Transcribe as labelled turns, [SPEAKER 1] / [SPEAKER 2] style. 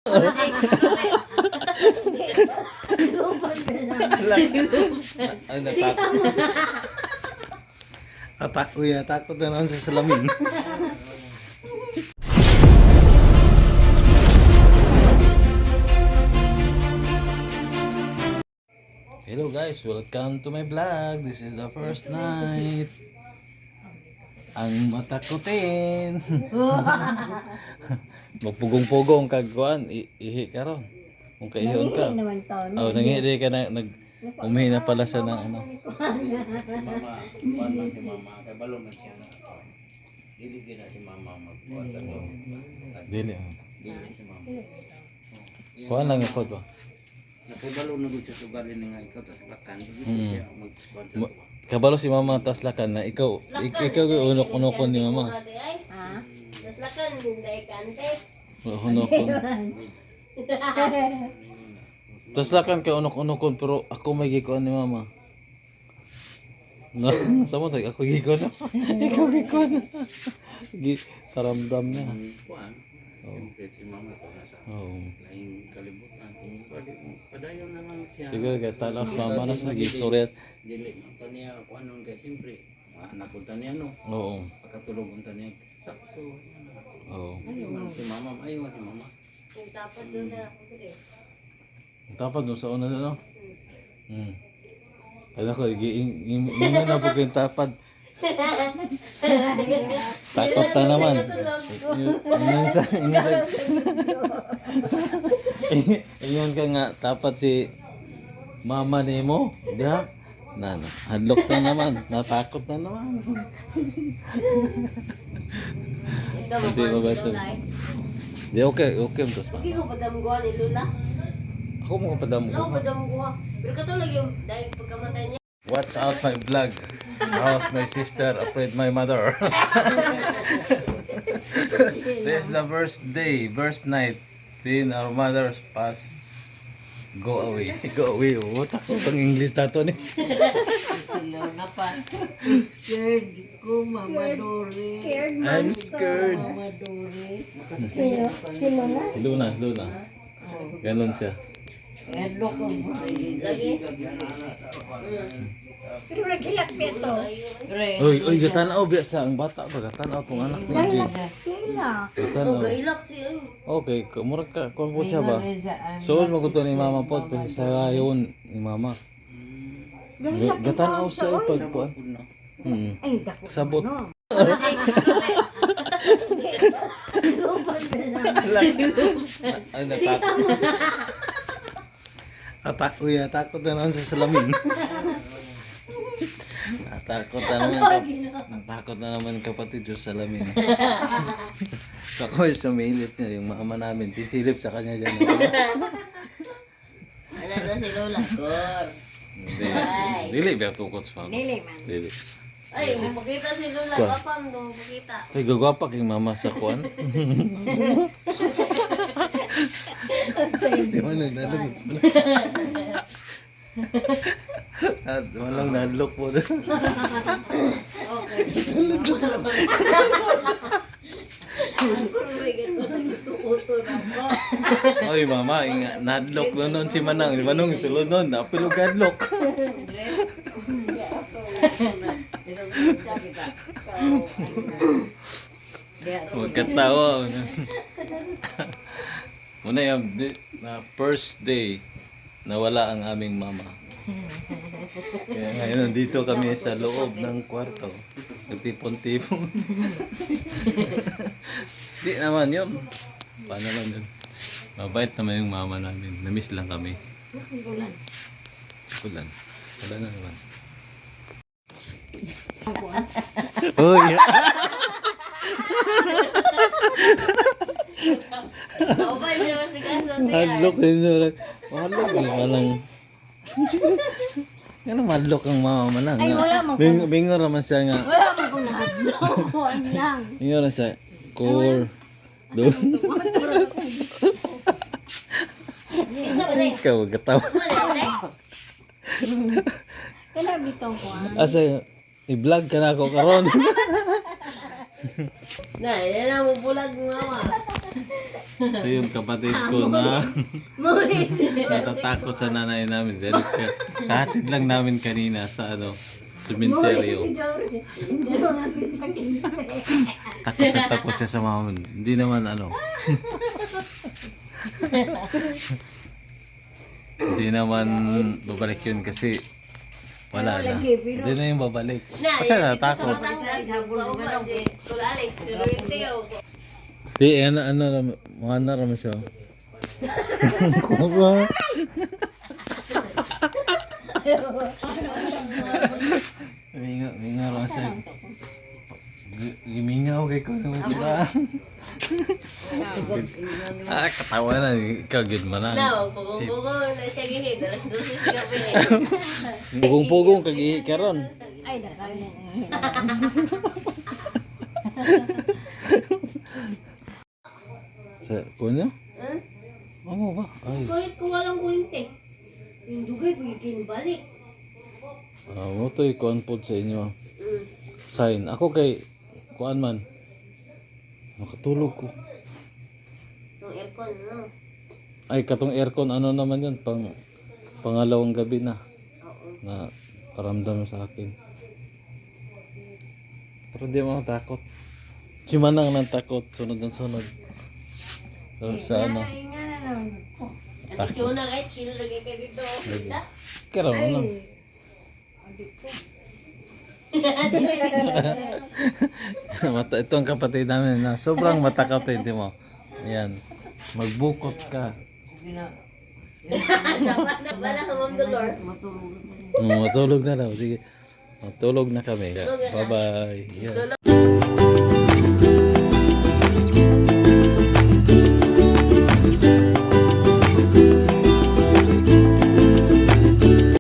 [SPEAKER 1] Ay, natakot. Takot na naman sa salamin. Hello guys, welcome to my vlog. This is the first night. Ang matakutin. Magpugong-pugong kagkuan, ihi ka ron. Kung kaihon ka. Oh, nangihi ka na, umihi na pala siya ng ano.
[SPEAKER 2] Si mama, paano si mama? Kaya balong na siya na. Dili gina si mama magkuhan sa loob.
[SPEAKER 1] Dili.
[SPEAKER 2] Dili si mama.
[SPEAKER 1] Kuan lang ipod ba?
[SPEAKER 2] Nakibalo na gud sa sugar din nga ikaw tas lakan. Dili siya magkuhan sa loob.
[SPEAKER 1] Kabalo si mama taslakan na ikaw yung unok-unokon ni mama.
[SPEAKER 3] Ha? Taslakan dai kante.
[SPEAKER 1] Unokon. Taslakan ka unok-unokon pero ako may gikuan ni mama. No, sama tayo ako gikuan. Ikaw gikuan. Taramdam niya.
[SPEAKER 2] Kuan. Siyempre si mama ko nasa
[SPEAKER 1] Oh.
[SPEAKER 2] laing kalibutan. Kung padayon na lang siya.
[SPEAKER 1] Sige, kaya talas mama na sa istorya.
[SPEAKER 2] Dili man pa niya kuan nun kay siyempre. Anak ko taniya no.
[SPEAKER 1] Oo.
[SPEAKER 2] Pagkatulog unta niya. Sakto.
[SPEAKER 1] Oo.
[SPEAKER 2] Si mama ayo si mama.
[SPEAKER 3] Kung tapos doon na ako dire.
[SPEAKER 1] Tapad no sa una na no. Kaya ko ingon na po kayong tapad. Takot na naman. Ingon ka nga tapat si mama nimo, di ha? Hadlok na naman, natakot na naman.
[SPEAKER 3] Ikaw
[SPEAKER 1] Hindi
[SPEAKER 3] mo
[SPEAKER 1] ba ba
[SPEAKER 3] si
[SPEAKER 1] ito?
[SPEAKER 3] Lola.
[SPEAKER 1] Di okay tos pa.
[SPEAKER 3] Hindi ko padamguan ni Lola.
[SPEAKER 1] Ako mo padam
[SPEAKER 3] Ako
[SPEAKER 1] ko.
[SPEAKER 3] padamguan. Pero katulog yung dahil pagkamatay niya.
[SPEAKER 1] Watch out my vlog. How's my sister afraid my mother? This is the first day, first night. Then our mothers pass. Go away. Go away. What ako pang English tato ni?
[SPEAKER 4] Lola pa. Scared ko, Mama Dore.
[SPEAKER 1] I'm scared.
[SPEAKER 4] Mama Dore.
[SPEAKER 1] Si Luna. Ganon siya.
[SPEAKER 4] Hello ko.
[SPEAKER 3] Lagi.
[SPEAKER 4] Pero nagilak dito.
[SPEAKER 1] Oy, gatanaw biasa ang bata ba gatanaw tong anak ni Jin.
[SPEAKER 3] Ang
[SPEAKER 1] Gatanaw.
[SPEAKER 3] gailak siya.
[SPEAKER 1] Okay, murag ka kon po siya ba? So maguto ni mama pod kasi sa yayon ni mama. Gatanaw sa pagkuan. Sabot. Ay takot na naman sa salamin. Natakot na naman kapatid sa salamin. Ako yung sumilit niya, yung mama namin, sisilip sa kanya dyan.
[SPEAKER 3] Ano daw si Lola? Kor.
[SPEAKER 1] Dili ba tukot sa mama? Dili.
[SPEAKER 3] Ay, mapakita si Lola. Kapam doon, mapakita.
[SPEAKER 1] Ay, gagwapa kay mama sa kuan. Di mo nagdalog. At walang nadlok po doon.
[SPEAKER 3] Okay.
[SPEAKER 1] Oy mama, nadlok noon si Manang. Si Manong sulod noon, napilog hadlok. Huwag katawa. Muna yung na first day nawala ang aming mama. Kaya ngayon nandito kami sa loob ng kwarto. Nagtipon-tipon. Di naman yun. Paano naman yun? Mabait naman yung mama namin. Namiss lang kami. Kulan. Wala na naman. Uy!
[SPEAKER 3] Kaubay siya masigaso siya.
[SPEAKER 1] Madlock din siya. Madlock din malang. Ano madlock ang mama malang? Ay, wala mo. Bingo naman siya nga.
[SPEAKER 4] Wala mo kung nahadlok. Kuhan lang.
[SPEAKER 1] Bingo naman siya. Core. Doon.
[SPEAKER 3] Isa ba na eh?
[SPEAKER 1] Ikaw, gatawa.
[SPEAKER 4] Kailan bitong kuhan?
[SPEAKER 1] Asa, i-vlog ka na ako karon.
[SPEAKER 3] Na, yan na mo bulag ng mama.
[SPEAKER 1] Ito yung kapatid ko na
[SPEAKER 3] Mulis.
[SPEAKER 1] natatakot sa nanay namin. Dahil kahatid lang namin kanina sa sementeryo.
[SPEAKER 3] Hindi mo nga gusto
[SPEAKER 1] Takot na takot siya sa mama. Hindi naman hindi naman babalik yun kasi wala na. Hindi na yung babalik.
[SPEAKER 3] Na,
[SPEAKER 1] Kasi natakot.
[SPEAKER 3] Si Kuya Alex, pero yung tiyo.
[SPEAKER 1] Di, mga naman siya. Kuba. Minga rin siya. Gimingaw kay ko naman pula. Katawa na. Ikaw, good man na.
[SPEAKER 3] Na, pugong-pugong na siya gihid. Alas 12 sa gabi na.
[SPEAKER 1] Pugong-pugong kag-ihi ka ron.
[SPEAKER 4] Ay, nakaya.
[SPEAKER 1] Sa kunya?
[SPEAKER 3] Huh?
[SPEAKER 1] Ano ba? Ay.
[SPEAKER 3] Kulit ko walang kulit. Yung dugay, pagiging balik.
[SPEAKER 1] Mo to ikuan po sa inyo.
[SPEAKER 3] Mm.
[SPEAKER 1] Sign. Ako kay kuan man. Makatulog ko.
[SPEAKER 3] Yung aircon, no?
[SPEAKER 1] Ay, katong aircon, ano naman yan? Pangalawang gabi na.
[SPEAKER 3] Oo.
[SPEAKER 1] Na paramdam sa akin. Pero di mo takot. Si Manang nang takot. Sunod ng sunod. Sa ano?
[SPEAKER 3] Ang titsuna kay chill lagi ka dito. Da?
[SPEAKER 1] Kaya ano? Ito ang kapatid namin na sobrang matakot eh, di mo. Ayan. Magbukot ka.
[SPEAKER 3] Sapa na ba na Ma'am Dolor?
[SPEAKER 1] Matulog na daw. Sige. Matulog na kami. Bye-bye. Yeah.